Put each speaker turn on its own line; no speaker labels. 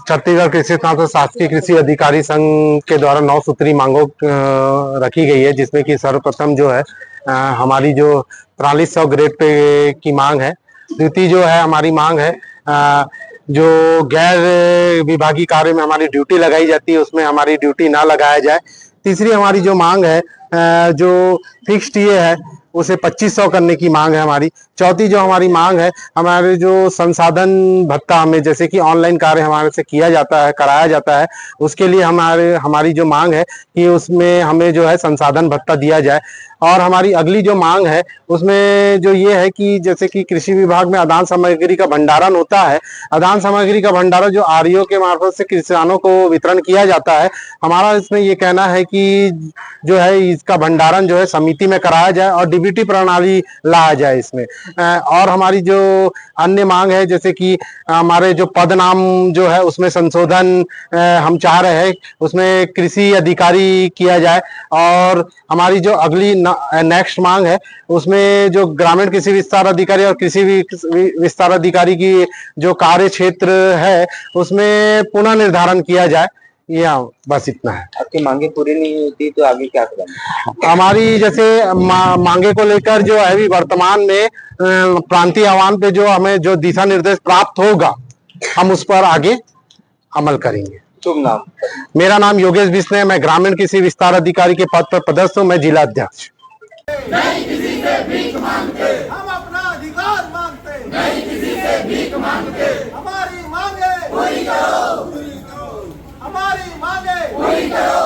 छत्तीसगढ़ कृषि तथा शासकीय कृषि अधिकारी संघ के द्वारा 9 सूत्री मांगों रखी गई है, जिसमें कि सर्वप्रथम जो है हमारी जो 4300 ग्रेड पे की मांग है। द्वितीय जो है हमारी मांग है जो गैर विभागीय कार्य में हमारी ड्यूटी लगाई जाती है, उसमें हमारी ड्यूटी ना लगाया जाए। तीसरी हमारी जो मांग है जो फिक्स्ड ये है उसे 2500 करने की मांग है हमारी। चौथी जो हमारी मांग है, हमारे जो संसाधन भत्ता हमें जैसे कि ऑनलाइन कार्य हमारे से किया जाता है, कराया जाता है, उसके लिए हमारी जो मांग है कि उसमें हमें जो है संसाधन भत्ता दिया जाए। और हमारी अगली जो मांग है उसमें जो ये है कि जैसे कि कृषि विभाग में आदान सामग्री का भंडारण होता है, आदान सामग्री का भंडारण जो आरईओ के मार्फत से किसानों को वितरण किया जाता है, हमारा इसमें ये कहना है कि जो है इसका भंडारण जो है समिति में कराया जाए और डीबीटी प्रणाली लाया जाए इसमें। और हमारी जो अन्य मांग है जैसे कि हमारे जो पद नाम जो है उसमें संशोधन हम चाह रहे हैं, उसमें कृषि अधिकारी किया जाए। और हमारी जो अगली नेक्स्ट मांग है उसमें जो ग्रामीण कृषि विस्तार अधिकारी और कृषि विस्तार अधिकारी की जो कार्य क्षेत्र है उसमें पुनः निर्धारण किया जाए। या बस इतना है।
आपकी मांगे पूरी नहीं होती तो आगे क्या करेंगे?
हमारी जैसे मांगे को लेकर जो है वर्तमान में प्रांतीय आह्वान पे जो हमें जो दिशा निर्देश प्राप्त होगा हम उस पर आगे अमल करेंगे।
शुभ नाम?
मेरा नाम योगेश बिश्नोई, मैं ग्रामीण कृषि विस्तार अधिकारी के पद पर पदस्थ हूँ, मैं जिला अध्यक्ष।
नहीं किसी से भीख मांगते, हम अपना अधिकार मांगते, नहीं किसी से भीख मांगते, हमारी मांगे पूरी करो, हमारी मांगे पूरी करो।